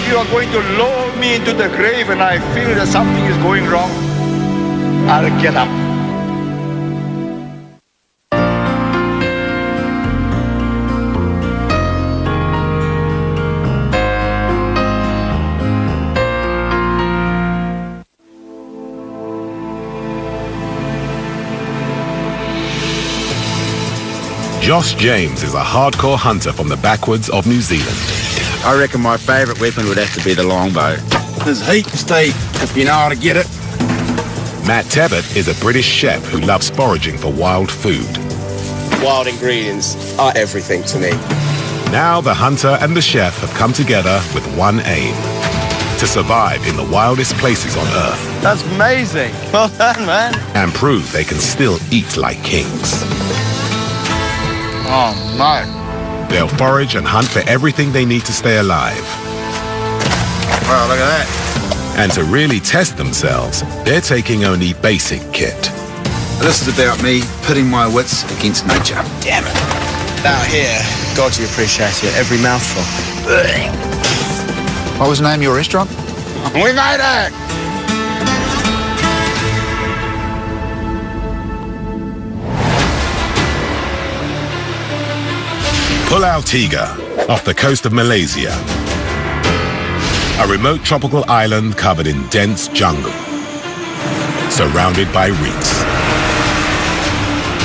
you are going to lower me into the grave and I feel that something is going wrong, I'll get up. Josh James is a hardcore hunter from the backwoods of New Zealand. I reckon my favourite weapon would have to be the longbow. There's heat to steep, if you know how to get it. Matt Tebbett is a British chef who loves foraging for wild food. Wild ingredients are everything to me. Now the hunter and the chef have come together with one aim: to survive in the wildest places on Earth. That's amazing. Well done, man. And prove they can still eat like kings. Oh, no. They'll forage and hunt for everything they need to stay alive. Wow, look at that. And to really test themselves, they're taking only basic kit. This is about me pitting my wits against nature. Damn it. Out here, God, you appreciate it. Every mouthful. What was the name of your restaurant? We made it! Pulatigua, off the coast of Malaysia. A remote tropical island covered in dense jungle, surrounded by reefs.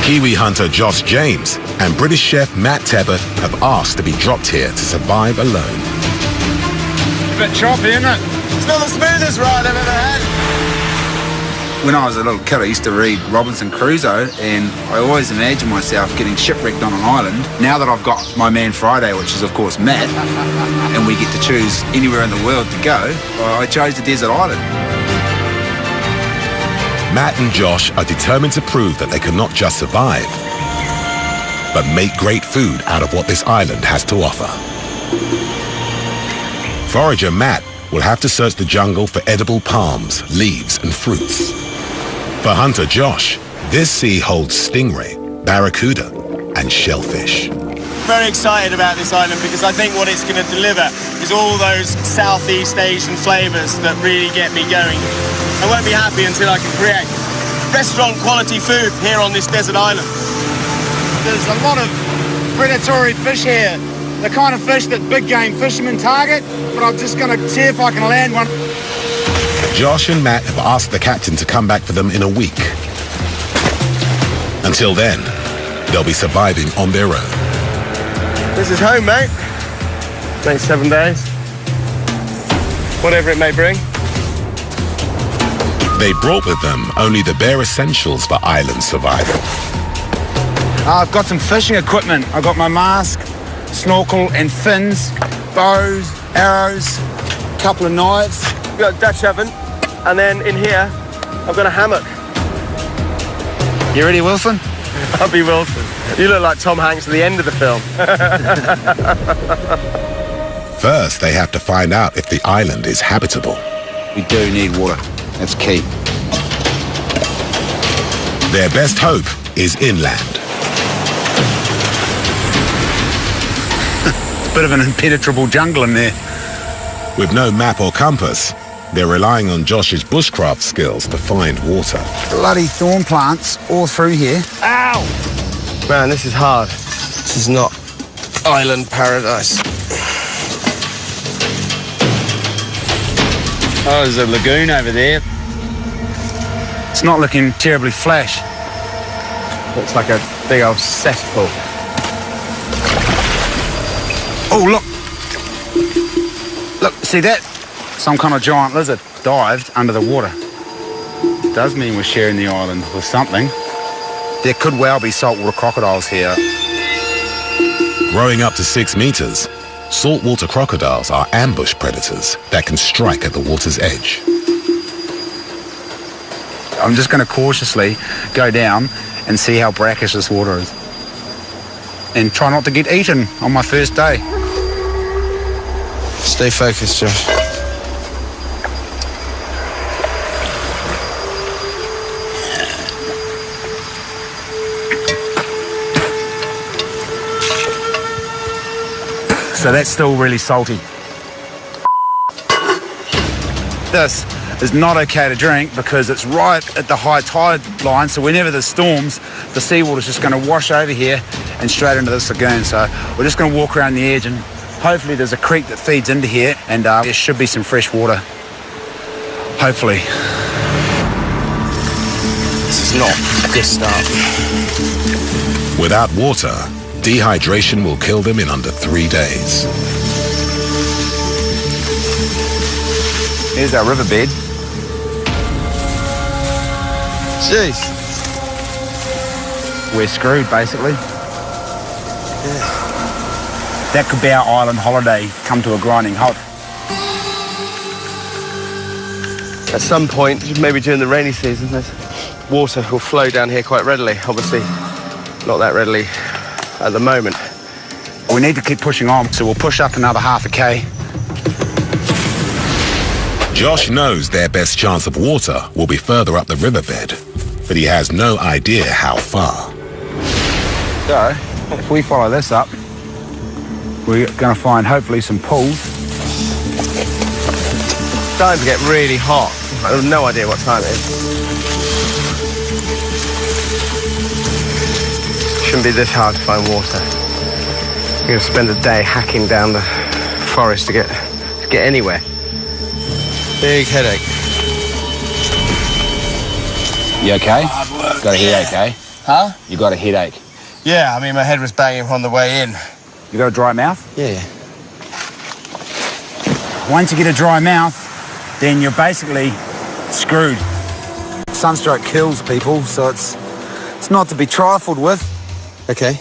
Kiwi hunter Josh James and British chef Matt Tebbett have asked to be dropped here to survive alone. A bit choppy, isn't it? It's not the smoothest ride I've ever had. When I was a little kid, I used to read Robinson Crusoe, and I always imagined myself getting shipwrecked on an island. Now that I've got my man Friday, which is of course Matt, and we get to choose anywhere in the world to go, I chose the desert island. Matt and Josh are determined to prove that they can not just survive, but make great food out of what this island has to offer. Forager Matt will have to search the jungle for edible palms, leaves and fruits. For hunter Josh, this sea holds stingray, barracuda and shellfish. Very excited about this island because I think what it's going to deliver is all those Southeast Asian flavours that really get me going. I won't be happy until I can create restaurant quality food here on this desert island. There's a lot of predatory fish here, the kind of fish that big game fishermen target, but I'm just going to see if I can land one. Josh and Matt have asked the captain to come back for them in a week. Until then, they'll be surviving on their own. This is home, mate. Next 7 days. Whatever it may bring. They brought with them only the bare essentials for island survival. I've got some fishing equipment. I've got my mask, snorkel and fins, bows, arrows, a couple of knives. We've got a Dutch oven, and then in here, I've got a hammock. You ready, Wilson? I'll be Wilson. You look like Tom Hanks at the end of the film. First, they have to find out if the island is habitable. We do need water. That's key. Their best hope is inland. Bit of an impenetrable jungle in there. With no map or compass, they're relying on Josh's bushcraft skills to find water. Bloody thorn plants all through here. Ow! Man, this is hard. This is not island paradise. Oh, there's a lagoon over there. It's not looking terribly flash. Looks like a big old cesspool. Oh, look. Look, see that? Some kind of giant lizard dived under the water. It does mean we're sharing the island with something. There could well be saltwater crocodiles here. Growing up to 6 meters, saltwater crocodiles are ambush predators that can strike at the water's edge. I'm just going to cautiously go down and see how brackish this water is. And try not to get eaten on my first day. Stay focused, Josh. So that's still really salty. this is not okay to drink because it's right at the high tide line, so whenever there's storms, the seawater's just going to wash over here and straight into this lagoon. So we're just going to walk around the edge, and hopefully there's a creek that feeds into here, and there should be some fresh water. Hopefully. This is not a good start. Without water, dehydration will kill them in under 3 days. Here's our riverbed. Jeez. We're screwed, basically. That could be our island holiday come to a grinding halt. At some point, maybe during the rainy season, water will flow down here quite readily. Obviously, not that readily at the moment. We need to keep pushing on, so we'll push up another half a K. Josh knows their best chance of water will be further up the riverbed, but he has no idea how far. So, if we follow this up, we're going to find hopefully some pools. It's starting to get really hot. I have no idea what time it is. Shouldn't be this hard to find water. You're going to spend a day hacking down the forest to get anywhere. Big headache. You okay? Got a headache, eh? Huh? You got a headache. Yeah, I mean, my head was banging on the way in. You got a dry mouth? Yeah. Once you get a dry mouth, then you're basically screwed. Sunstroke kills people, so it's not to be trifled with. Okay.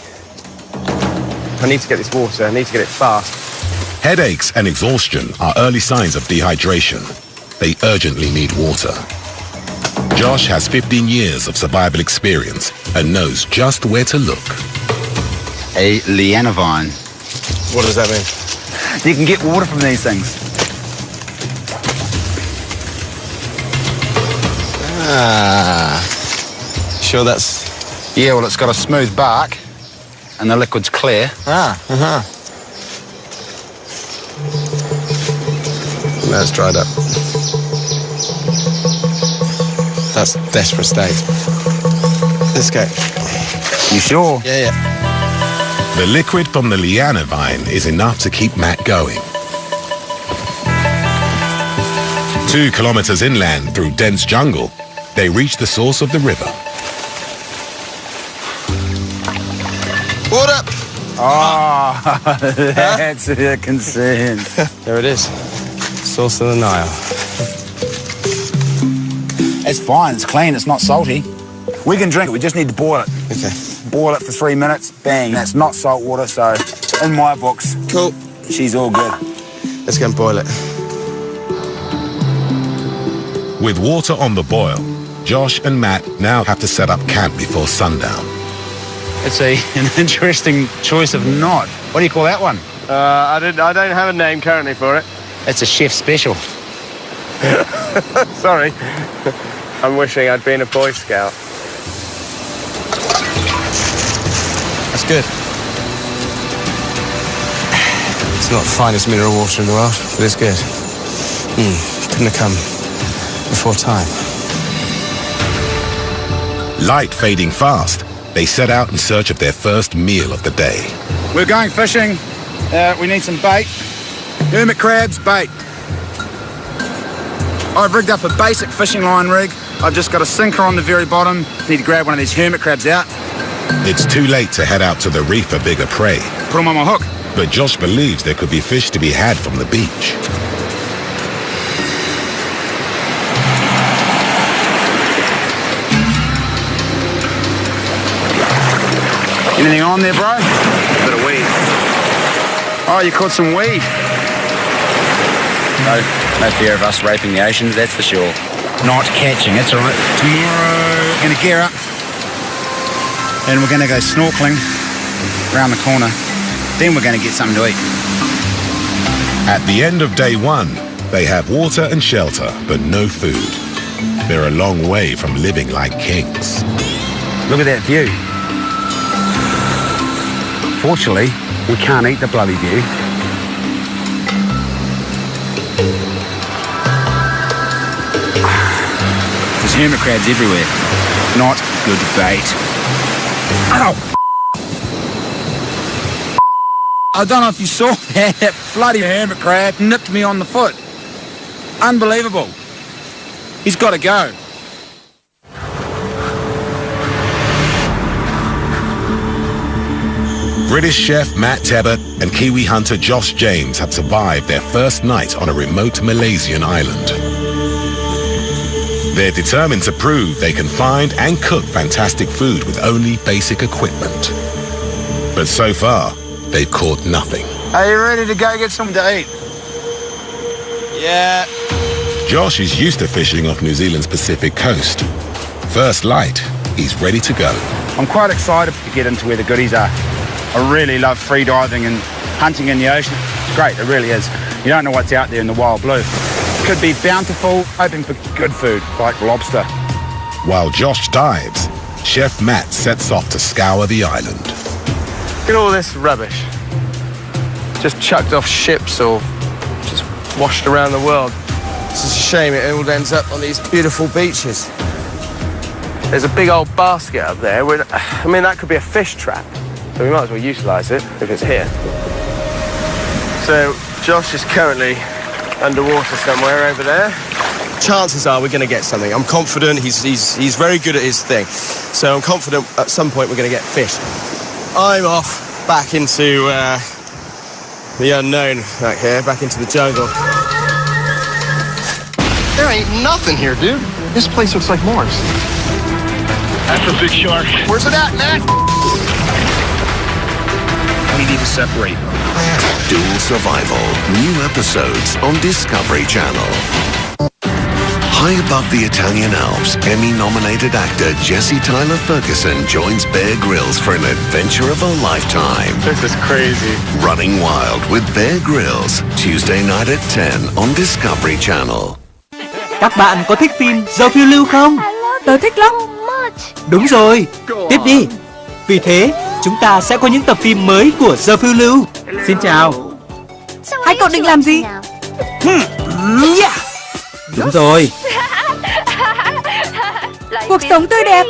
I need to get this water. I need to get it fast. Headaches and exhaustion are early signs of dehydration. They urgently need water. Josh has 15 years of survival experience and knows just where to look. A liana vine. What does that mean? You can get water from these things. Ah. Sure that's... Yeah, well, it's got a smooth bark and the liquid's clear. Ah, Now it's dried up. That's desperate state. Let's go. You sure? Yeah. The liquid from the liana vine is enough to keep Matt going. 2 kilometers inland through dense jungle, they reach the source of the river. Water! Oh, that's a concern. There it is. Source of the Nile. It's fine, it's clean, it's not salty. We can drink it, we just need to boil it. Okay. Boil it for 3 minutes, bang. That's not salt water, so in my books, Cool. she's all good. Let's go and boil it. With water on the boil, Josh and Matt now have to set up camp before sundown. It's an interesting choice of knot. What do you call that one? I don't have a name currently for it. It's a chef special. Sorry. I'm wishing I'd been a Boy Scout. That's good. It's not the finest mineral water in the world, but it's good. Couldn't have come before time. Light fading fast, they set out in search of their first meal of the day. We're going fishing. We need some bait. Hermit crabs, bait. I've rigged up a basic fishing line rig. I've just got a sinker on the very bottom. Need to grab one of these hermit crabs out. It's too late to head out to the reef for bigger prey, Put them on my hook. but Josh believes there could be fish to be had from the beach. Anything on there, bro? A bit of weed. Oh, you caught some weed. No fear of us raping the oceans, that's for sure. Not catching, it's all right. Tomorrow, we're going to gear up and we're going to go snorkeling around the corner. Then we're going to get something to eat. At the end of day 1, they have water and shelter, but no food. They're a long way from living like kings. Look at that view. Fortunately, we can't eat the bloody view. There's hermit crabs everywhere. Not good bait. Ow! I don't know if you saw that. That bloody hermit crab nipped me on the foot. Unbelievable. He's got to go. British chef Matt Tebbutt and Kiwi hunter Josh James have survived their first night on a remote Malaysian island. They're determined to prove they can find and cook fantastic food with only basic equipment. But so far, they've caught nothing. Are you ready to go get something to eat? Yeah. Josh is used to fishing off New Zealand's Pacific coast. First light, he's ready to go. I'm quite excited to get into where the goodies are. I really love free diving and hunting in the ocean. It's great, it really is. You don't know what's out there in the wild blue. Could be bountiful, hoping for good food, like lobster. While Josh dives, Chef Matt sets off to scour the island. Look at all this rubbish. Just chucked off ships or just washed around the world. It's a shame it all ends up on these beautiful beaches. There's a big old basket up there. I mean, that could be a fish trap. So we might as well utilise it if it's here. So Josh is currently underwater somewhere over there. Chances are we're going to get something. I'm confident. He's very good at his thing. So I'm confident at some point we're going to get fish. I'm off back into the unknown back here, back into the jungle. There ain't nothing here, dude. This place looks like Mars. That's a big shark. Where's it at, man? We need to separate them. Dual Survival. New episodes on Discovery Channel. High above the Italian Alps, Emmy-nominated actor Jesse Tyler Ferguson joins Bear Grylls for an adventure of a lifetime. This is crazy. Running Wild with Bear Grylls, Tuesday night at 10 on Discovery Channel. Các bạn có thích phim Giờ Phiêu Lưu không? Tớ thích lắm. Đúng rồi, tiếp đi. Vì thế, chúng ta sẽ có những tập phim mới của Giờ Phiêu Lưu. Xin chào. Hai cậu định làm gì? Đúng rồi. Cuộc sống tươi đẹp.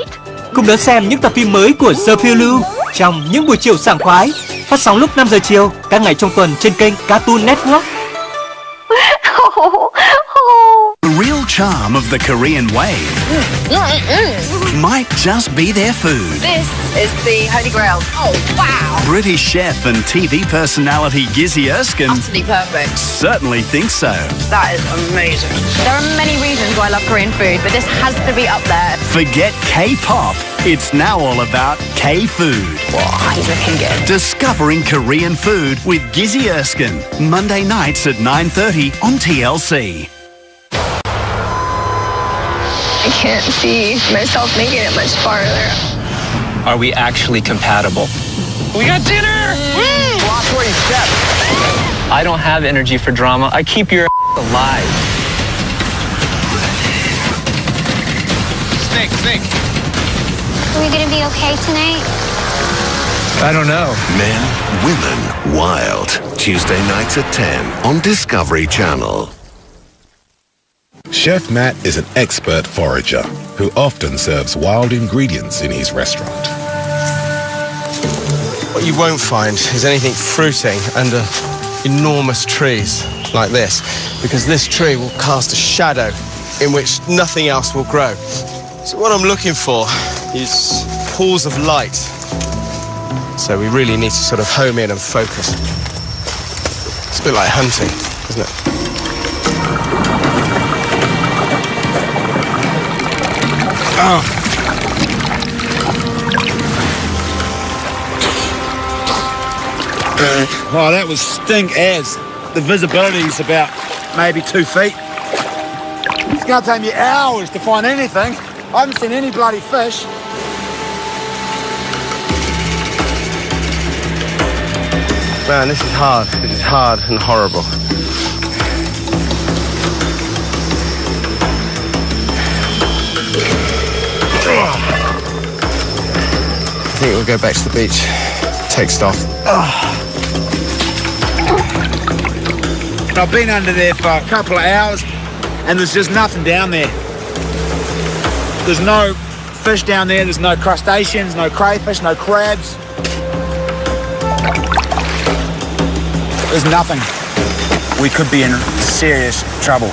Cùng đón xem những tập phim mới của Giờ Phiêu Lưu trong những buổi chiều sảng khoái. Phát sóng lúc 5 giờ chiều các ngày trong tuần trên kênh Cartoon Network. The real charm of the Korean wave might just be their food. This is the Holy Grail. Oh, wow. British chef and TV personality Gizzy Erskine Utterly perfect. certainly thinks so. That is amazing. There are many reasons why I love Korean food, but this has to be up there. Forget K-pop. It's now all about K-food. Wow, he's looking good. Discovering Korean food with Gizzy Erskine. Monday nights at 9:30 on TLC. I can't see myself making it much farther. Are we actually compatible? We got dinner! Watch where you step. I don't have energy for drama. I keep your alive. Snake. Are we gonna be okay tonight? I don't know. Men, Women, Wild. Tuesday nights at 10 on Discovery Channel. Chef Matt is an expert forager who often serves wild ingredients in his restaurant. What you won't find is anything fruiting under enormous trees like this, because this tree will cast a shadow in which nothing else will grow. So what I'm looking for is pools of light. So we really need to sort of home in and focus. It's a bit like hunting, isn't it? Oh. Oh, that was stink as. The visibility is about maybe 2 feet. It's going to take me hours to find anything. I haven't seen any bloody fish. Man, this is hard. This is hard and horrible. I think we'll go back to the beach. Take stock. I've been under there for a couple of hours and there's just nothing down there. There's no fish down there. There's no crustaceans, no crayfish, no crabs. There's nothing. We could be in serious trouble.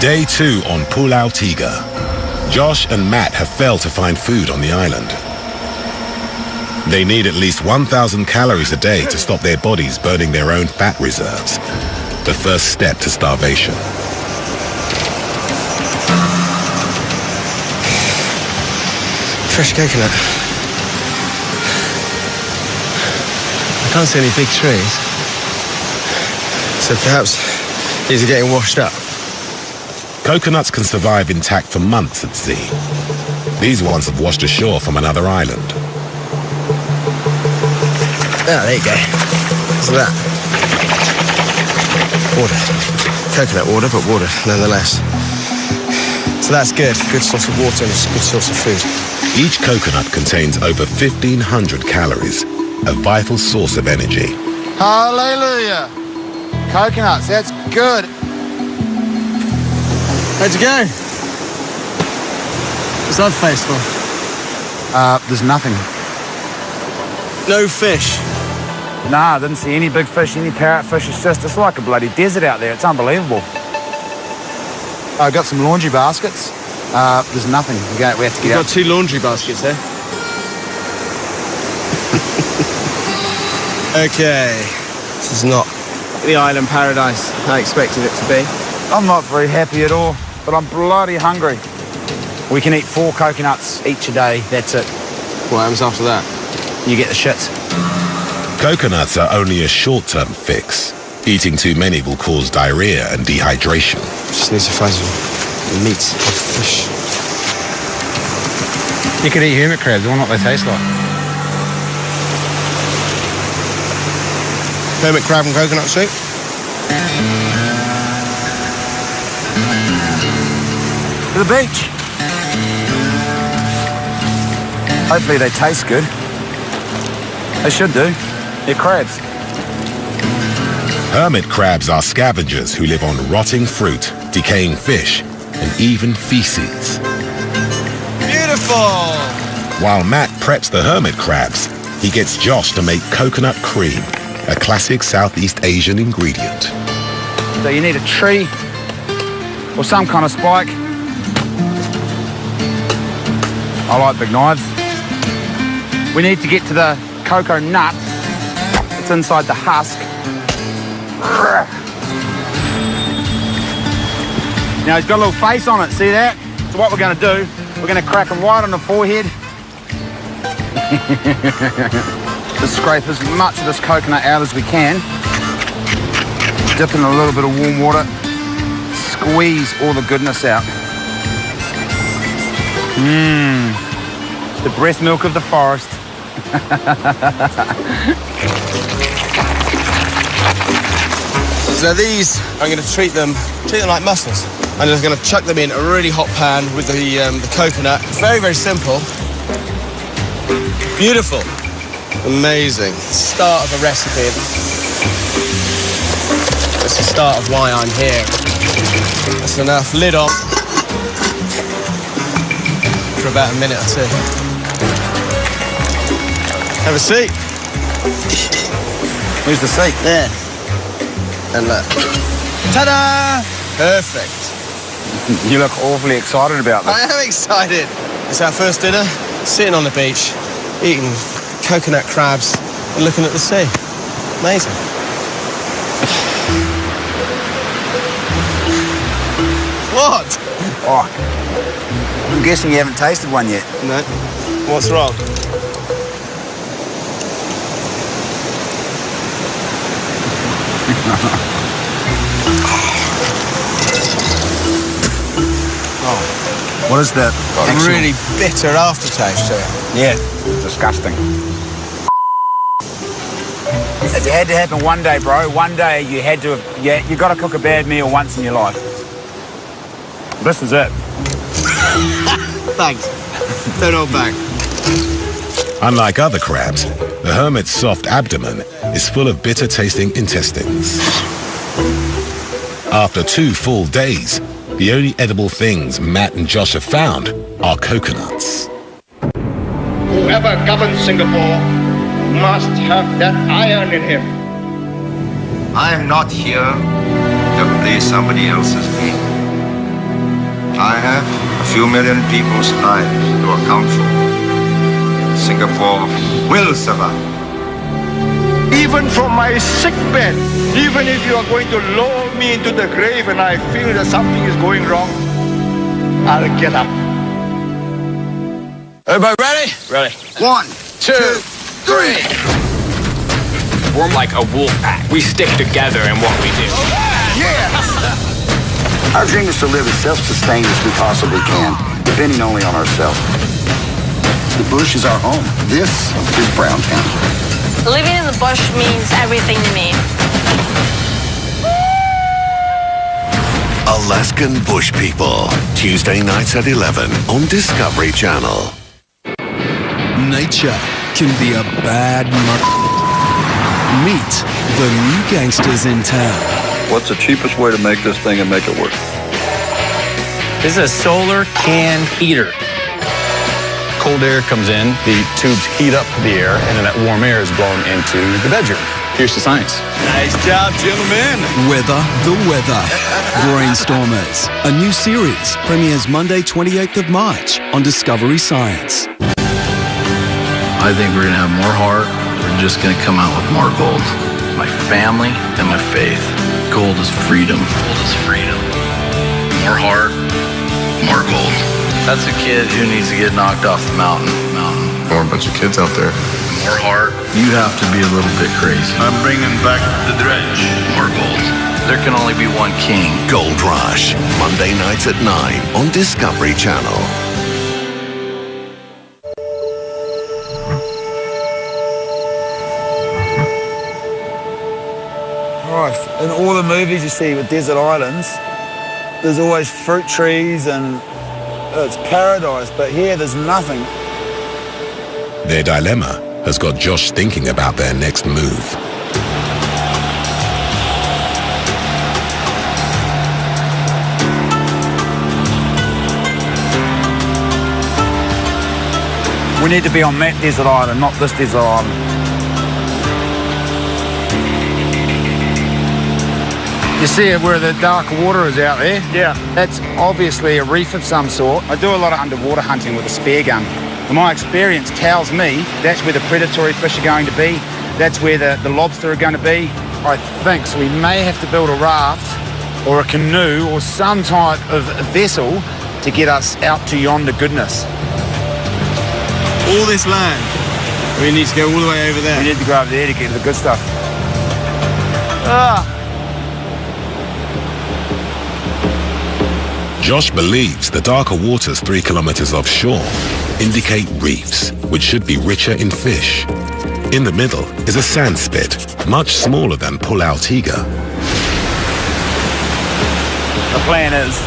Day 2 on Pulatigua. Josh and Matt have failed to find food on the island. They need at least 1,000 calories a day to stop their bodies burning their own fat reserves. The first step to starvation. Fresh coconut. I can't see any big trees. So perhaps these are getting washed up. Coconuts can survive intact for months at sea. These ones have washed ashore from another island. Ah, there you go. What's that? Water. Coconut water, but water nonetheless. So that's good. Good source of water and a good source of food. Each coconut contains over 1,500 calories, a vital source of energy. Hallelujah. Coconuts, that's good. How'd you go? What's that face for? There's nothing. No fish? Nah, I didn't see any big fish, any parrotfish. It's like a bloody desert out there. It's unbelievable. I got some laundry baskets. There's nothing. We have to get out. You've got 2 laundry baskets there. Okay. This is not the island paradise I expected it to be. I'm not very happy at all, but I'm bloody hungry. We can eat 4 coconuts each a day. That's it. What happens after that? You get the shits. Coconuts are only a short-term fix. Eating too many will cause diarrhea and dehydration. Just need to find some meat or fish. You could eat hermit crabs. I wonder what they taste like. Hermit crab and coconut soup. To the beach. Hopefully they taste good. They should do. They're crabs. Hermit crabs are scavengers who live on rotting fruit, decaying fish, and even feces. Beautiful! While Matt preps the hermit crabs, he gets Josh to make coconut cream, a classic Southeast Asian ingredient. So you need a tree or some kind of spike. I like big knives. We need to get to the cocoa nut. It's inside the husk. Now he's got a little face on it, see that? So what we're going to do, we're going to crack him right on the forehead. Just scrape as much of this coconut out as we can. Dip in a little bit of warm water. Squeeze all the goodness out. It's the breast milk of the forest. So these, I'm going to treat them like mussels. I'm just going to chuck them in a really hot pan with the coconut. Very, very simple. Beautiful. Amazing. Start of a recipe. That's the start of why I'm here. That's enough. Lid on. For about a minute or 2. Have a seat. Where's the seat? There. And look. Ta-da! Perfect. You look awfully excited about this. I am excited. It's our first dinner, sitting on the beach, eating coconut crabs and looking at the sea. Amazing. What? Oh, I'm guessing you haven't tasted one yet. No. What's wrong? What is that? A really bitter aftertaste to it. Yeah, disgusting. It had to happen one day, bro. One day you had to have, you got to cook a bad meal once in your life. This is it. Thanks. Don't hold back. Unlike other crabs, the hermit's soft abdomen is full of bitter-tasting intestines. After 2 full days, the only edible things Matt and Josh have found are coconuts. Whoever governs Singapore must have that iron in him. I am not here to play somebody else's game. I have a few million people's lives to account for. Singapore will survive. Even from my sick bed, even if you are going to lower me into the grave and I feel that something is going wrong, I'll get up. Everybody ready? Ready. 1, 2, 3. We're like a wolf pack. We stick together in what we do. Our dream is to live as self-sustained as we possibly can, depending only on ourselves. The bush is our home. This is Browntown. Living in the bush means everything to me. Alaskan Bush People, Tuesday nights at 11 on Discovery Channel. Nature can be a bad Meet the new gangsters in town. What's the cheapest way to make this thing and make it work? This is a solar can heater. Cold air comes in, the tubes heat up the air, and then that warm air is blown into the bedroom. Here's the science. Nice job, gentlemen. Weather the Weather. Brainstormers. A new series premieres Monday, 28th of March on Discovery Science. I think we're going to have more heart. We're just going to come out with more gold. My family and my faith. Gold is freedom. Gold is freedom. More heart, more gold. That's a kid who needs to get knocked off the mountain. More a bunch of kids out there. More heart. You have to be a little bit crazy. I'm bringing back the dredge. More gold. There can only be one king. Gold Rush, Monday nights at 9 on Discovery Channel. Right, in all the movies you see with desert islands, there's always fruit trees and it's paradise, but here there's nothing. Their dilemma has got Josh thinking about their next move. We need to be on that desert island, not this desert island. You see it where the dark water is out there? Yeah. That's obviously a reef of some sort. I do a lot of underwater hunting with a spear gun. And my experience tells me that's where the predatory fish are going to be. That's where the lobster are going to be. I think so. We may have to build a raft or a canoe or some type of vessel to get us out to yonder goodness. All this land, we need to go all the way over there. We need to go over there to get to the good stuff. Josh believes the darker waters 3 kilometers offshore indicate reefs, which should be richer in fish. In the middle is a sand spit, much smaller than Pulatigua. The plan is,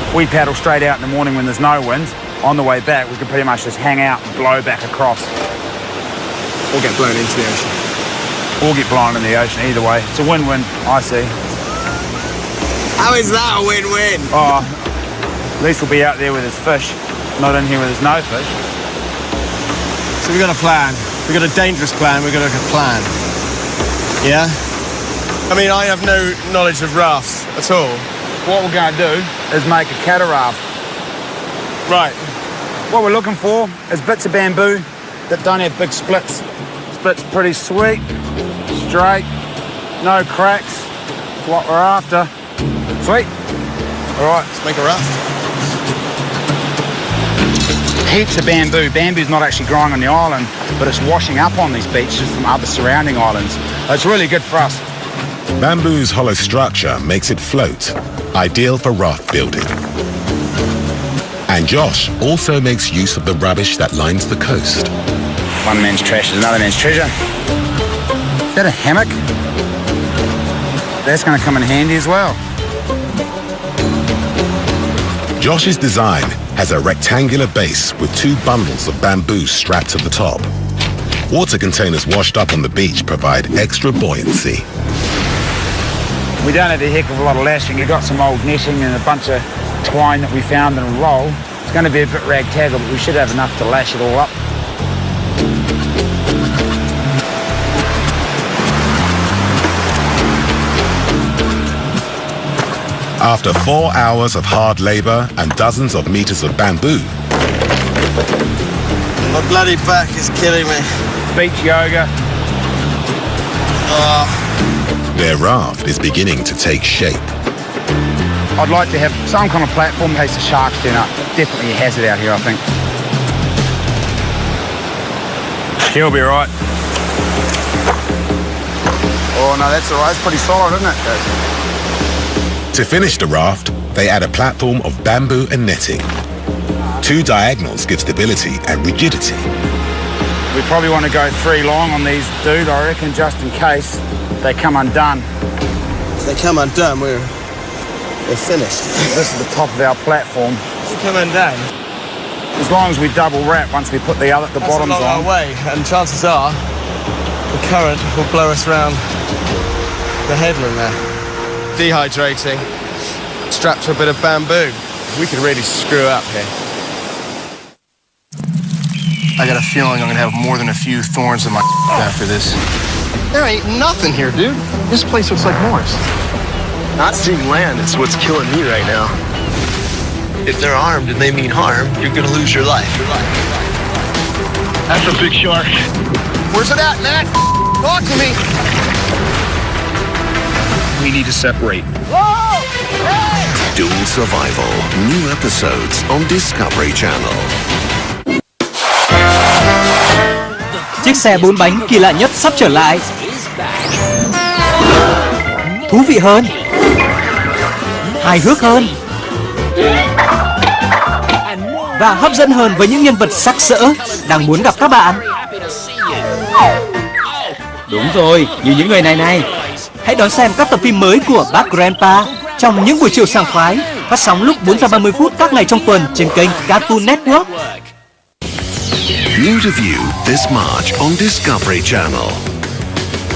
if we paddle straight out in the morning when there's no wind, on the way back, we can pretty much just hang out and blow back across. Or get blown into the ocean. Or get blown in the ocean, either way. It's a win-win, I see. How is that a win-win? Oh, at least we'll be out there with his fish, not in here with his no fish. So we've got a plan. We've got a dangerous plan. We've got a plan. Yeah? I mean, I have no knowledge of rafts at all. What we're going to do is make a cataraft. Right. What we're looking for is bits of bamboo that don't have big splits. Splits pretty sweet, straight, no cracks. That's what we're after. Sweet. All right, let's make a raft. Heaps of bamboo. Bamboo's not actually growing on the island, but it's washing up on these beaches from other surrounding islands. It's really good for us. Bamboo's hollow structure makes it float, ideal for raft building. And Josh also makes use of the rubbish that lines the coast. One man's trash is another man's treasure. Is that a hammock? That's going to come in handy as well. Josh's design has a rectangular base with 2 bundles of bamboo strapped to the top. Water containers washed up on the beach provide extra buoyancy. We don't have a heck of a lot of lashing. We've got some old netting and a bunch of twine that we found in a roll. It's going to be a bit ragtaggle, but we should have enough to lash it all up. After 4 hours of hard labor and dozens of meters of bamboo, my bloody back is killing me. Beach yoga. their raft is beginning to take shape. I'd like to have some kind of platform in case the sharks turn up. Definitely a hazard out here, I think. He'll be right. Oh, no, that's all right. It's pretty solid, isn't it? To finish the raft, they add a platform of bamboo and netting. 2 diagonals give stability and rigidity. We probably want to go 3 long on these, dude, I reckon, just in case they come undone. If they come undone, we're finished. This is the top of our platform. If they come undone? As long as we double wrap once we put the bottoms on. That's a long way, and chances are the current will blow us around the headland there. Dehydrating, strapped to a bit of bamboo. We could really screw up here. I got a feeling I'm gonna have more than a few thorns in my after this. There ain't nothing here, dude. This place looks like Mars. Not seeing land is what's killing me right now. If they're armed and they mean harm, you're gonna lose your life. That's a big shark. Where's it at, Matt? Talk to me. We need to separate. Whoa! Hey! Dual Survival. New episodes on Discovery Channel. Chiếc xe 4 bánh kỳ lạ nhất sắp trở lại. Thú vị hơn, hài hước hơn và hấp dẫn hơn với những nhân vật sặc sỡ đang muốn gặp các bạn. Đúng rồi, như những người này. Hãy đón xem các tập phim mới của bác Grandpa trong những buổi chiều sảng khoái, phát sóng lúc 4:30 các ngày trong tuần trên kênh Cartoon Network. New to view this March on Discovery Channel.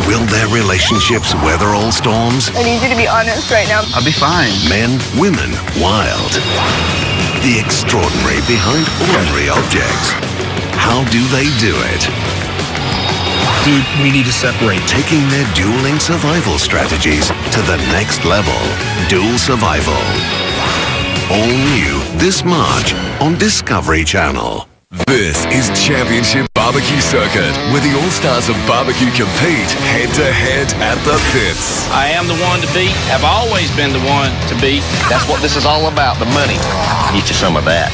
Will their relationships weather all storms? I need you to be honest right now. I'll be fine. Men, women, wild. The extraordinary behind ordinary objects. How do they do it? Dude, we need to separate. Taking their dueling survival strategies to the next level. Dual Survival. All new this March on Discovery Channel. This is Championship Barbecue Circuit, where the all-stars of barbecue compete head-to-head at the pits. I am the one to beat, have always been the one to beat. That's what this is all about, the money. Get you some of that.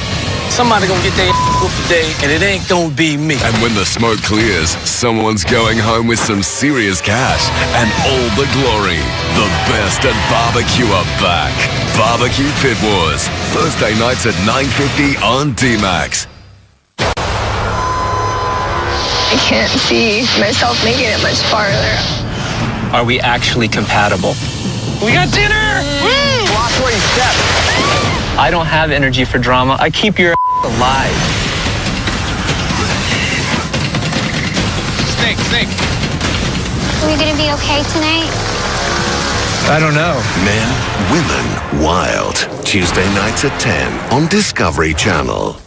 Somebody gonna get their whooped today, and it ain't gonna be me. And when the smoke clears, someone's going home with some serious cash and all the glory. The best at barbecue are back. Barbecue Pit Wars, Thursday nights at 9:50 on D-Max. I can't see myself making it much farther. Are we actually compatible? We got dinner! Woo! Watch where you step. I don't have energy for drama. I keep your alive. Snake. Are we gonna be okay tonight? I don't know. Men, women, wild. Tuesday nights at 10 on Discovery Channel.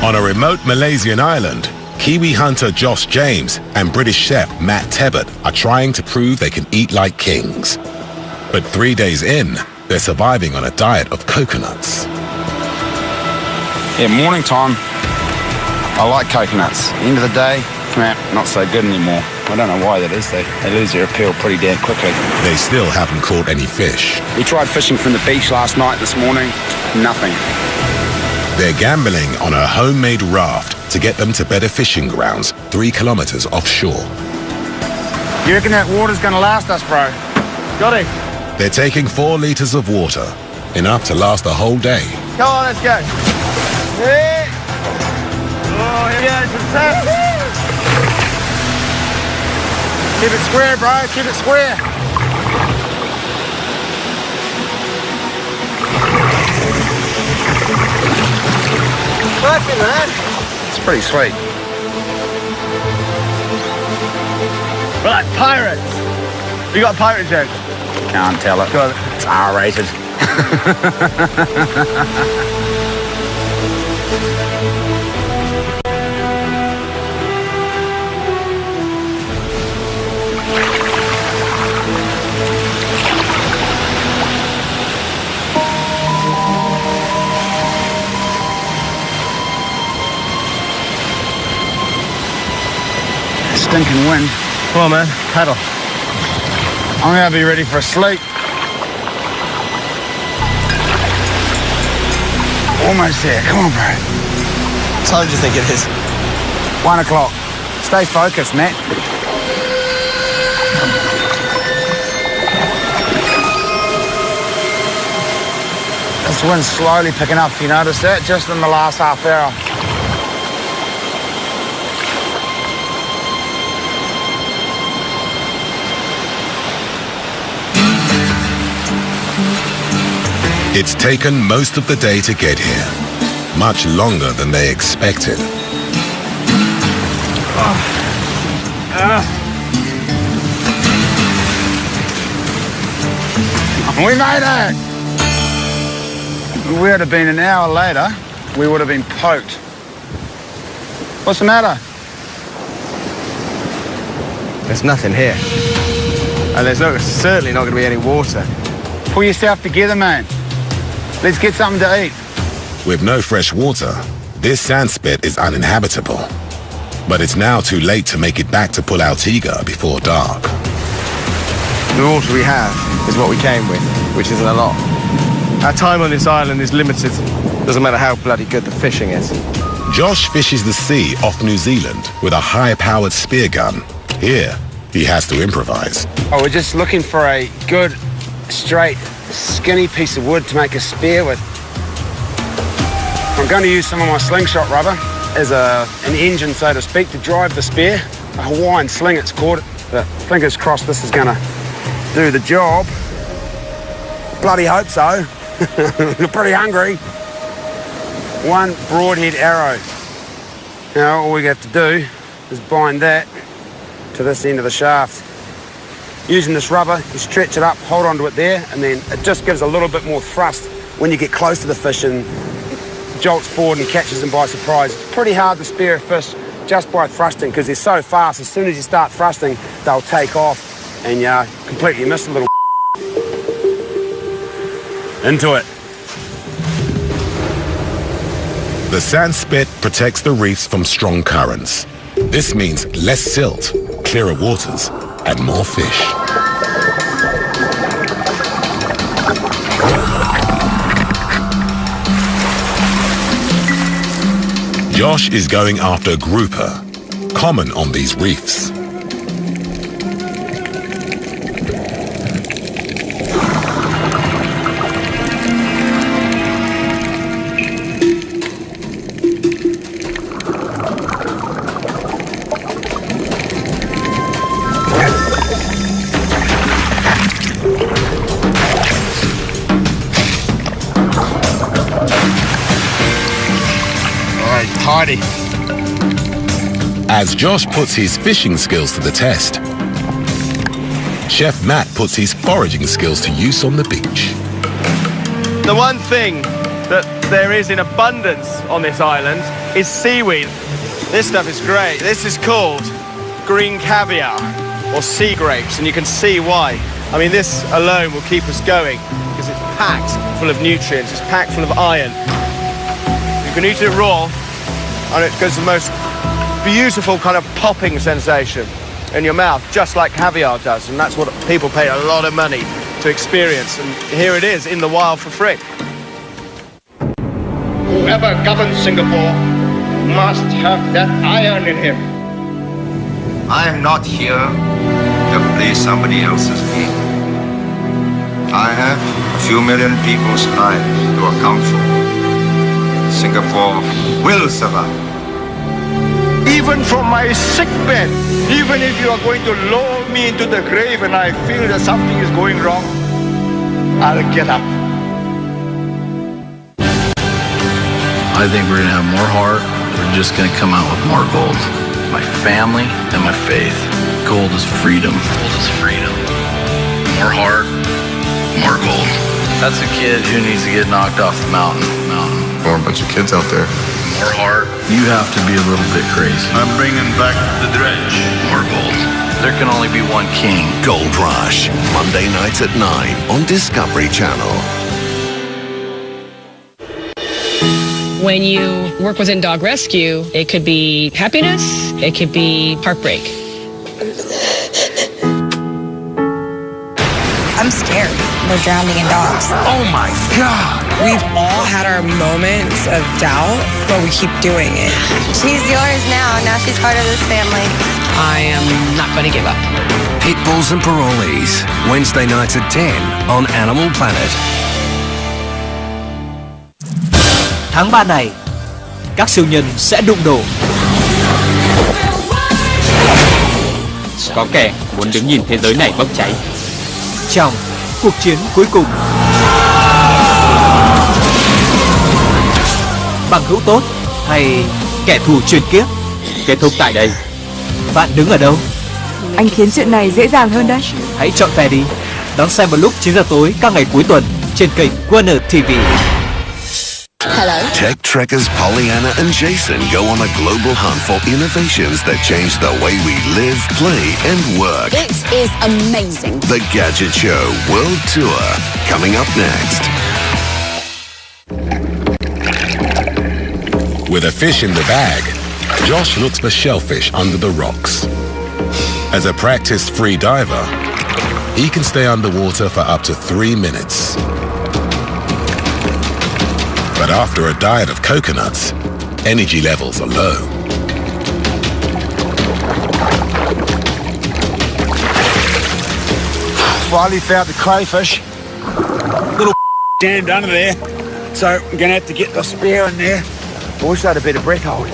On a remote Malaysian island, Kiwi hunter Josh James and British chef Matt Tebbutt are trying to prove they can eat like kings. But 3 days in, they're surviving on a diet of coconuts. Yeah, morning time. I like coconuts. End of the day, not so good anymore. I don't know why that is. They lose their appeal pretty damn quickly. They still haven't caught any fish. We tried fishing from the beach last night, this morning. Nothing. They're gambling on a homemade raft to get them to better fishing grounds 3 kilometers offshore. You reckon that water's gonna last us, bro? Got it. They're taking 4 liters of water, enough to last a whole day. Come on, let's go. Hey. Oh, here we go. Success. Keep it square, bro. Keep it square. Working, man. It's pretty sweet. Right, pirates. We got a pirate joke. Can't tell it. Go on. It's R-rated. Stinking wind. Come on, man. Paddle. I'm gonna be ready for a sleep. Almost there. Come on, bro. What time do you think it is? 1 o'clock. Stay focused, Matt. This wind's slowly picking up, you notice that? Just in the last half hour. It's taken most of the day to get here, much longer than they expected. We made it! If we had been an hour later, we would have been poked. What's the matter? There's nothing here. And there's certainly not going to be any water. Pull yourself together, man. Let's get something to eat. With no fresh water, this sand spit is uninhabitable. But it's now too late to make it back to Pulatigua before dark. The water we have is what we came with, which isn't a lot. Our time on this island is limited. Doesn't matter how bloody good the fishing is. Josh fishes the sea off New Zealand with a high-powered spear gun. Here, he has to improvise. Oh, we're just looking for a good, straight, skinny piece of wood to make a spear with. I'm going to use some of my slingshot rubber as an engine, so to speak, to drive the spear. A Hawaiian sling, it's called. But fingers crossed this is going to do the job. Bloody hope so. You're pretty hungry. One broadhead arrow. Now all we have to do is bind that to this end of the shaft. Using this rubber, you stretch it up, hold onto it there, and then it just gives a little bit more thrust when you get close to the fish and jolts forward and catches them by surprise. It's pretty hard to spear a fish just by thrusting because they're so fast. As soon as you start thrusting, they'll take off and you completely miss the little into it. The sand spit protects the reefs from strong currents. This means less silt, clearer waters, and more fish. Josh is going after grouper, common on these reefs. Tidy. As Josh puts his fishing skills to the test, Chef Matt puts his foraging skills to use on the beach. The one thing that there is in abundance on this island is seaweed. This stuff is great. This is called green caviar or sea grapes, and you can see why. I mean, this alone will keep us going because it's packed full of nutrients, it's packed full of iron. You can eat it raw, and it gives the most beautiful kind of popping sensation in your mouth, just like caviar does, and that's what people pay a lot of money to experience, and here it is in the wild for free. Whoever governs Singapore must have that iron in him. I am not here to play somebody else's game. I have a few million people's lives to account for. Singapore will survive. Even from my sick bed, even if you are going to lower me into the grave and I feel that something is going wrong, I'll get up. I think we're gonna have more heart. We're just gonna come out with more gold. My family and my faith. Gold is freedom. Gold is freedom. More heart, more gold. That's a kid who needs to get knocked off the mountain. Or a bunch of kids out there. More heart. You have to be a little bit crazy. I'm bringing back the dredge. More gold. There can only be one king. Gold Rush, Monday nights at 9 on Discovery Channel. When you work within dog rescue, it could be happiness, it could be heartbreak. I'm scared. We're drowning in dogs. Oh my God! We've all had our moments of doubt, but we keep doing it. She's yours now. Now she's part of this family. I am not going to give up. Pitbulls and Parolees, Wednesday nights at 10 on Animal Planet. Tháng 3 này, các siêu nhân sẽ đụng độ. Có kẻ muốn đứng nhìn thế giới này bốc cháy. Trong cuộc chiến cuối cùng, bằng hữu tốt hay kẻ thù truyền kiếp? Kết thúc tại đây. Bạn đứng ở đâu? Anh khiến chuyện này dễ dàng hơn đấy. Hãy chọn phe đi. Đón xem vào lúc 9 giờ tối các ngày cuối tuần trên kênh Warner TV. Hello. Tech trekkers Pollyanna and Jason go on a global hunt for innovations that change the way we live, play, and work. It is amazing. The Gadget Show World Tour, coming up next. With a fish in the bag, Josh looks for shellfish under the rocks. As a practiced free diver, he can stay underwater for up to 3 minutes. But after a diet of coconuts, energy levels are low. Finally found the crayfish. Little jammed under there, so I'm gonna have to get the spear in there. I wish I had a bit of breath hold.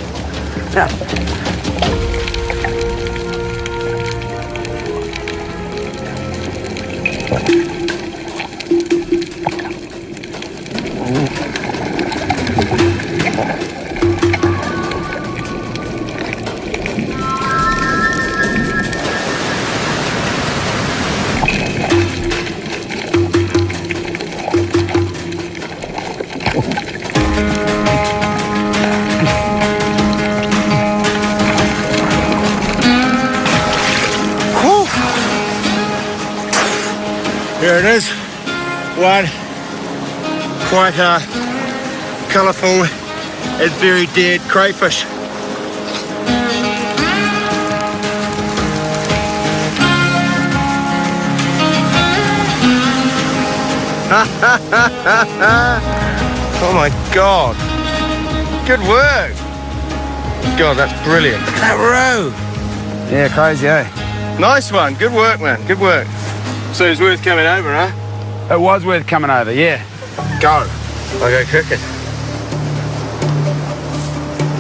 There it is. One quite colourful and very dead crayfish. Oh my God. Good work. God, that's brilliant. Look at that row. Yeah, crazy, eh? Nice one. Good work, man. Good work. So it's worth coming over, huh? It was worth coming over, yeah. Go. I'll go cooking.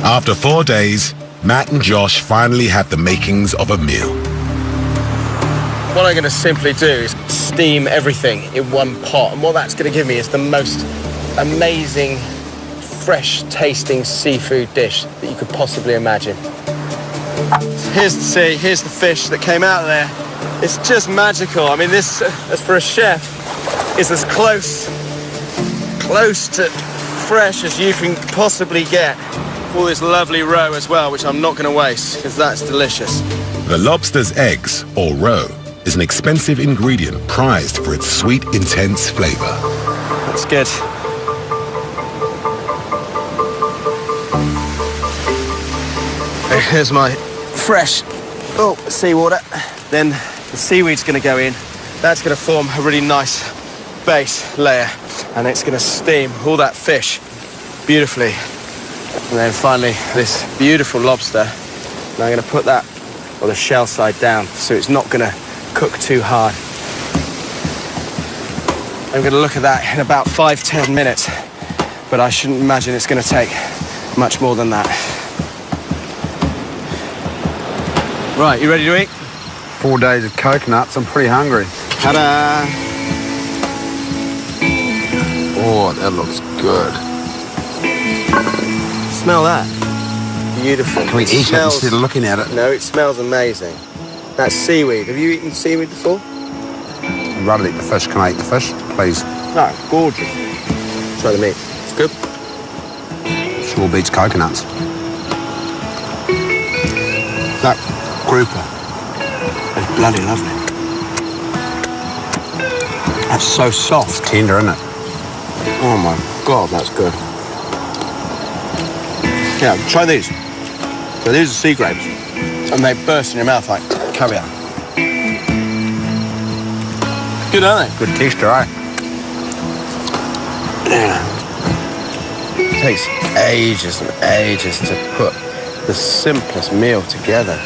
After 4 days, Matt and Josh finally have the makings of a meal. What I'm going to simply do is steam everything in one pot. And what that's going to give me is the most amazing, fresh-tasting seafood dish that you could possibly imagine. Here's the sea, here's the fish that came out of there. It's just magical. I mean, this, as for a chef, is as close to fresh as you can possibly get. All this lovely roe as well, which I'm not going to waste, because that's delicious. The lobster's eggs, or roe, is an expensive ingredient prized for its sweet, intense flavor. That's good. Here's my fresh seawater. Then the seaweed's going to go in. That's going to form a really nice base layer, and it's going to steam all that fish beautifully. And then finally this beautiful lobster. And I'm going to put that on the shell side down, so it's not going to cook too hard. I'm going to look at that in about 5-10 minutes, but I shouldn't imagine it's going to take much more than that. Right, you ready to eat? 4 days of coconuts, I'm pretty hungry. Ta-da! Oh, that looks good. Smell that. Beautiful. Can we eat it instead of looking at it? No, it smells amazing. That's seaweed. Have you eaten seaweed before? I'd rather eat the fish. Can I eat the fish, please? No, gorgeous. Try the meat. It's good. Sure beats coconuts. That grouper is bloody lovely. That's so soft. Tender, isn't it? Oh my God, that's good. Yeah, try these. So these are sea grapes, and they burst in your mouth like caviar. Good, aren't they? Good texture, eh? Yeah. It takes ages and ages to put the simplest meal together.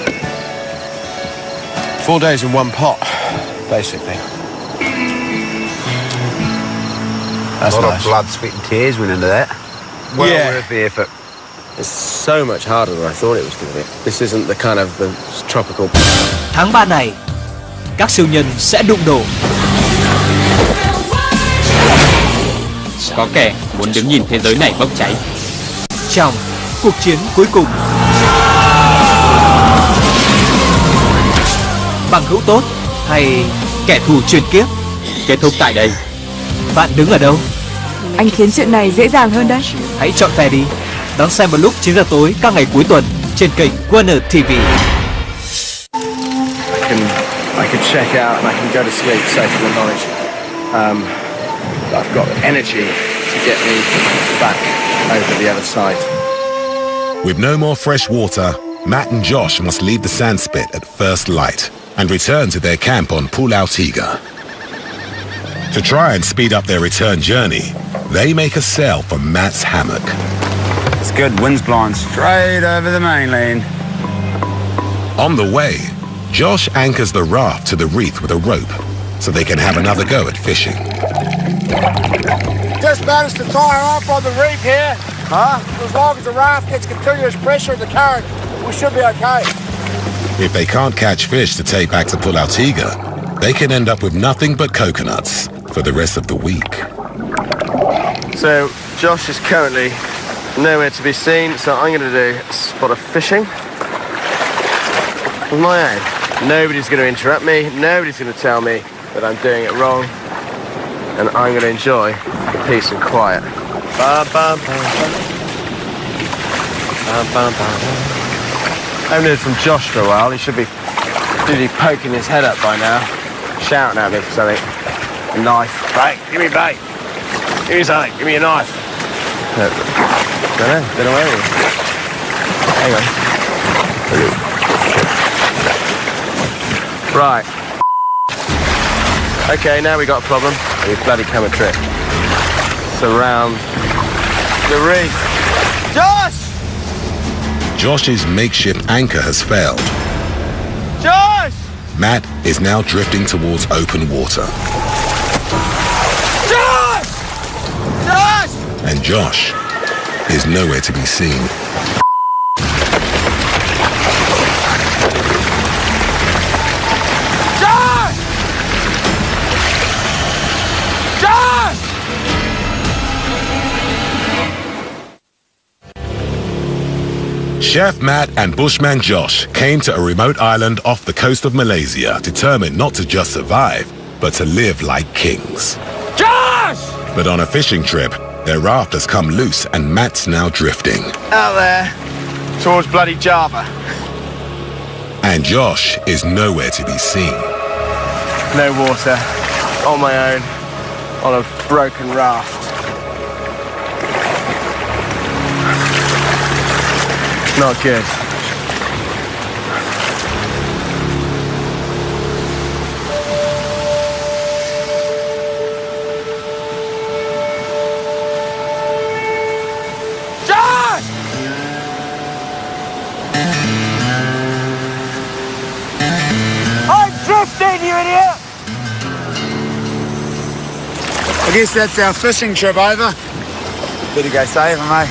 4 days in one pot, basically. That's a lot nice. of blood, sweat and tears went into that. Well worth the effort. It's so much harder than I thought it was going to be. This isn't the kind of the tropical... Tháng 3 này, các siêu nhân sẽ đụng độ. Có kẻ muốn đứng nhìn thế giới này bốc cháy. Trong cuộc chiến cuối cùng, bằng hữu tốt hay kẻ thù truyền kiếp? Kết thúc tại đây. Bạn đứng ở đâu? Anh khiến chuyện này dễ dàng hơn đấy. Hãy chọn phe đi. Đón xem vào lúc 9 giờ tối các ngày cuối tuần trên kênh Warner TV. I can check out and I can go to sleep safe in the knowledge that I've got the energy to get me back over the other side. With no more fresh water, Matt and Josh must leave the sand spit at first light and return to their camp on Pulatigua. To try and speed up their return journey, they make a sail for Matt's hammock. It's good, wind's blowing straight over the mainland. On the way, Josh anchors the raft to the reef with a rope so they can have another go at fishing. Just managed to tie off on the reef here. Huh? As long as the raft gets continuous pressure in the current, we should be okay. If they can't catch fish to take back to Pulatigua, they can end up with nothing but coconuts for the rest of the week. So, Josh is currently nowhere to be seen, so I'm going to do a spot of fishing with my own. Nobody's going to interrupt me, nobody's going to tell me that I'm doing it wrong, and I'm going to enjoy the peace and quiet. Ba, ba, ba, ba. Ba, ba, ba, ba. I haven't heard from Josh for a while. He should be poking his head up by now, shouting at me for something. A knife. Bait, give me bait. Give me something, give me a knife. Don't know where he is. Hang on. Right. Okay, now we got a problem. We bloody come a trip. Surround the reef. Josh! Josh's makeshift anchor has failed. Josh! Matt is now drifting towards open water. Josh! Josh! And Josh is nowhere to be seen. Josh! Josh! Chef Matt and Bushman Josh came to a remote island off the coast of Malaysia, determined not to just survive, but to live like kings. Josh! But on a fishing trip, their raft has come loose and Matt's now drifting. Out there, towards bloody Java. And Josh is nowhere to be seen. No water, on my own, on a broken raft. Not good. Josh! I'm drifting, you idiot! I guess that's our fishing trip over. Better go save him, mate.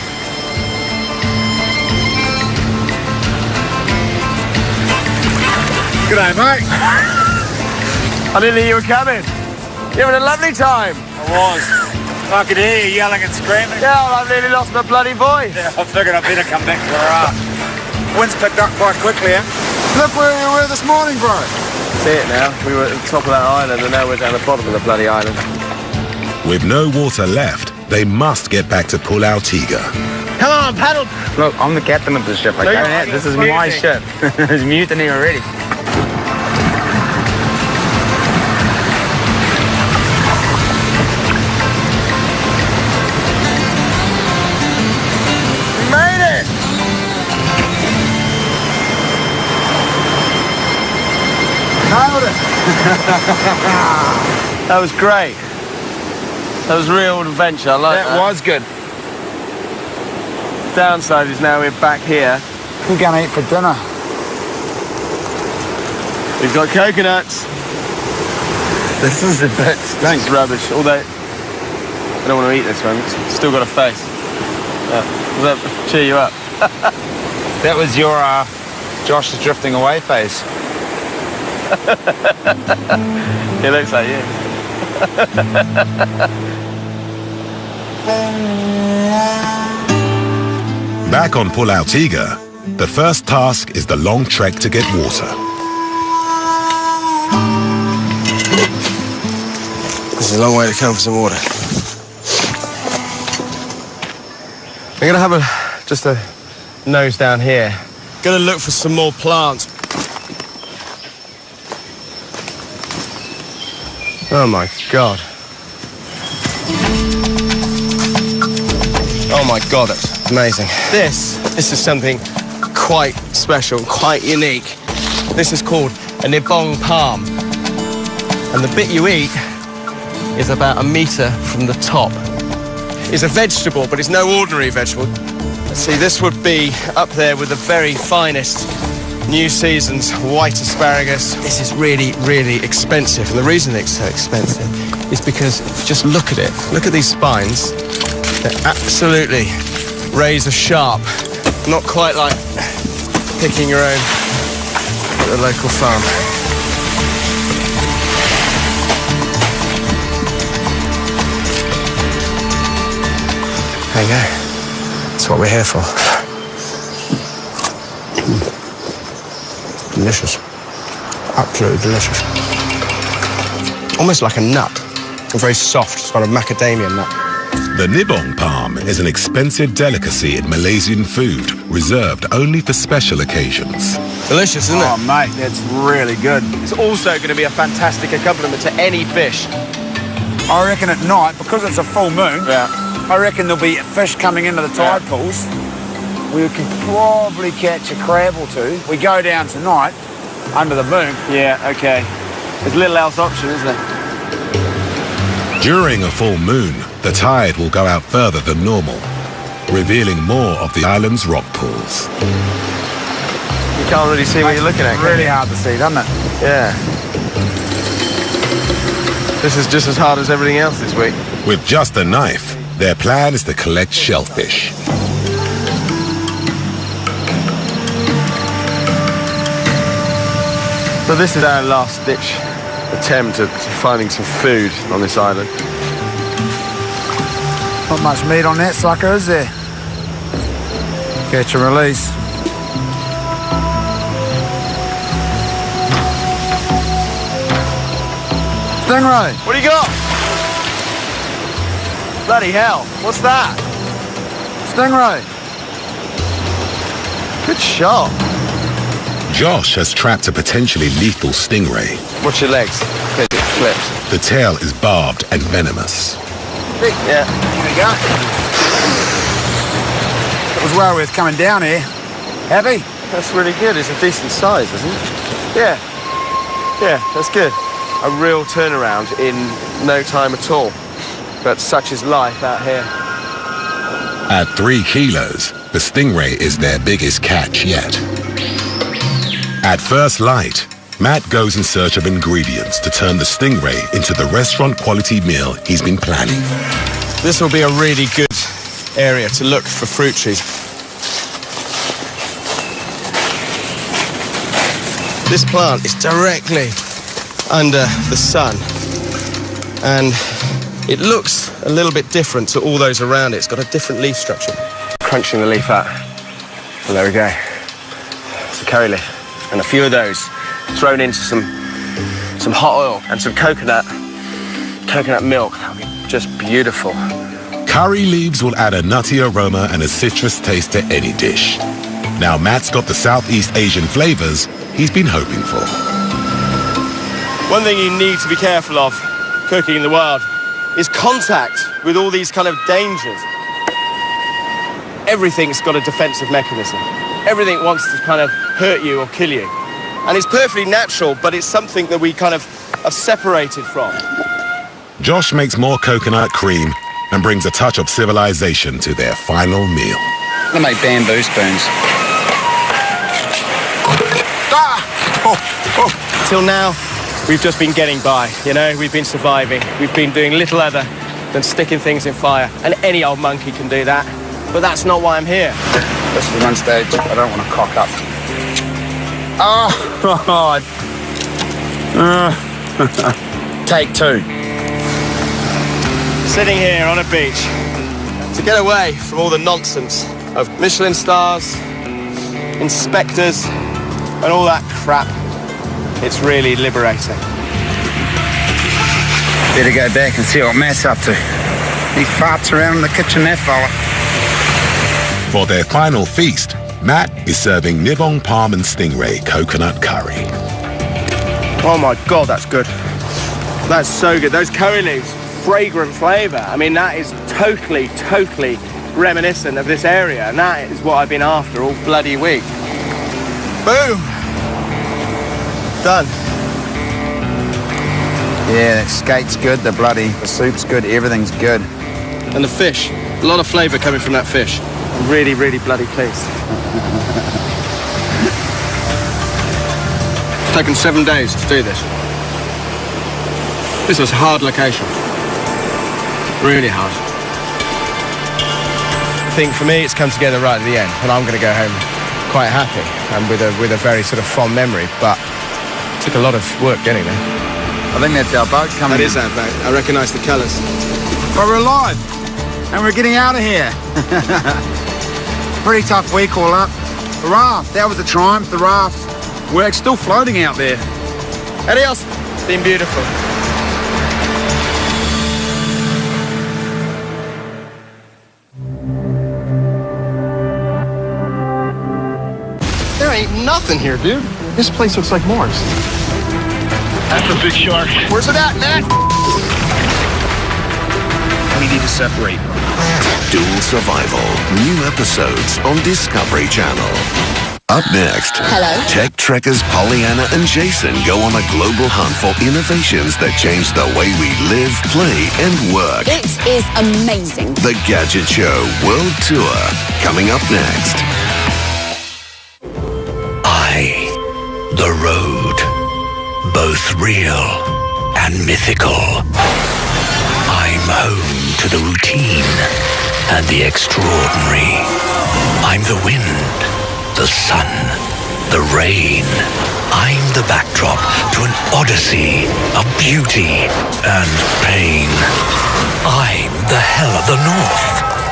G'day, mate. I didn't know you were coming. You having a lovely time? I was. I could hear you yelling and screaming. Yeah, well, I've nearly lost my bloody voice. Yeah, I figured I'd better come back to the raft. Wind's picked up quite quickly, eh? Look where we were this morning, bro. See it now. We were at the top of that island and now we're down the bottom of the bloody island. With no water left, they must get back to Pulatigua. Come on, paddle! Look, I'm the captain of the ship. This is my ship. There's mutiny already. We made it! Nailed it! That was great. That was real adventure. I like that. That was good. Downside is now we're back here. We're going to eat for dinner. We've got coconuts. This is a bit Thanks, rubbish. Although I don't want to eat this one. It's still got a face. Does that cheer you up? That was your Josh is drifting away face. It looks like you. Back on Pulatigua, the first task is the long trek to get water. This is a long way to come for some water. I'm gonna have just a nose down here. Gonna look for some more plants. Oh my God. Oh my God, that's amazing. This is something quite special, quite unique. This is called a nibong palm. And the bit you eat is about 1 meter from the top. It's a vegetable, but it's no ordinary vegetable. See, this would be up there with the very finest New Season's white asparagus. This is really, really expensive. And the reason it's so expensive is because just look at it. Look at these spines. They're absolutely razor sharp. Not quite like picking your own at the local farm. There you go. That's what we're here for. Delicious. Absolutely delicious. Almost like a nut. Very soft, sort of macadamia nut. The nibong palm is an expensive delicacy in Malaysian food, reserved only for special occasions. Delicious, isn't it? Oh, mate, that's really good. It's also going to be a fantastic accompaniment to any fish. I reckon at night, because it's a full moon, I reckon there'll be fish coming into the tide pools. We could probably catch a crab or two. We go down tonight, under the moon. Yeah, okay. There's little else option, isn't there? During a full moon, the tide will go out further than normal, revealing more of the island's rock pools. You can't really see what you're looking at. It's really hard to see, doesn't it? Yeah. This is just as hard as everything else this week. With just a knife, their plan is to collect shellfish. So this is our last-ditch attempt at finding some food on this island. Not much meat on that sucker, is there? Catch and release. Stingray! What do you got? Bloody hell, what's that? Stingray! Good shot. Josh has trapped a potentially lethal stingray. Watch your legs. It flips. The tail is barbed and venomous. Yeah. Here we go. It was well worth coming down here. Happy? That's really good. It's a decent size, isn't it? Yeah. Yeah, that's good. A real turnaround in no time at all. But such is life out here. At 3 kilos, the stingray is their biggest catch yet. At first light, Matt goes in search of ingredients to turn the stingray into the restaurant-quality meal he's been planning. This will be a really good area to look for fruit trees. This plant is directly under the sun, and it looks a little bit different to all those around it. It's got a different leaf structure. Crunching the leaf out. Well, there we go. It's a curry leaf. And a few of those thrown into some hot oil and some coconut milk. That would be just beautiful. Curry leaves will add a nutty aroma and a citrus taste to any dish. Now Matt's got the Southeast Asian flavors he's been hoping for. One thing you need to be careful of cooking in the wild is contact with all these kind of dangers. Everything's got a defensive mechanism. Everything wants to kind of hurt you or kill you. And it's perfectly natural, but it's something that we kind of are separated from. Josh makes more coconut cream and brings a touch of civilization to their final meal. I'm gonna make bamboo spoons. Till now, we've just been getting by, you know? We've been surviving. We've been doing little other than sticking things in fire. And any old monkey can do that. But that's not why I'm here. This is one stage I don't want to cock up. Oh, God. Take two. Sitting here on a beach to get away from all the nonsense of Michelin stars, inspectors, and all that crap. It's really liberating. Better go back and see what Matt's up to. He farts around in the kitchen, that fella. For their final feast, Matt is serving Nibong palm and stingray coconut curry. Oh my God, that's good. That's so good. Those curry leaves, fragrant flavor. I mean, that is totally reminiscent of this area, and that is what I've been after all bloody week. Boom! Done. Yeah, that skate's good, the soup's good, everything's good. And the fish, a lot of flavour coming from that fish. I'm really bloody pleased. It's taken 7 days to do this. This was a hard location. Really hard. I think for me it's come together right at the end, and I'm going to go home quite happy and with a very sort of fond memory, but it took a lot of work getting there. I think that's our boat coming in. That is our boat. I recognise the colours. But we're alive, and we're getting out of here. Pretty tough week all up. The raft, that was a triumph, the raft. We're still floating out there. Adios. It's been beautiful. There ain't nothing here, dude. This place looks like Mars. That's a big shark. Where's it at, Matt? We need to separate. Dual Survival. New episodes on Discovery Channel. Up next, Hello. Tech Trekkers Pollyanna and Jason go on a global hunt for innovations that change the way we live, play, and work. It is amazing. The Gadget Show World Tour, coming up next. The road, both real and mythical. I'm home to the routine and the extraordinary. I'm the wind, the sun, the rain. I'm the backdrop to an odyssey of beauty and pain. I'm the hell of the north.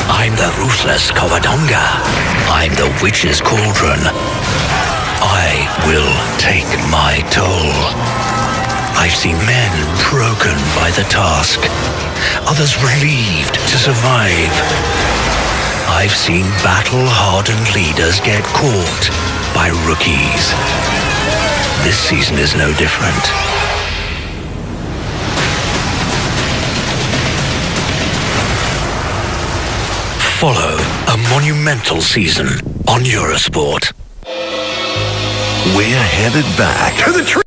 I'm the ruthless Covadonga. I'm the witch's cauldron. I will take my toll. I've seen men broken by the task, others relieved to survive. I've seen battle-hardened leaders get caught by rookies. This season is no different. Follow a monumental season on Eurosport. We're headed back to the tree.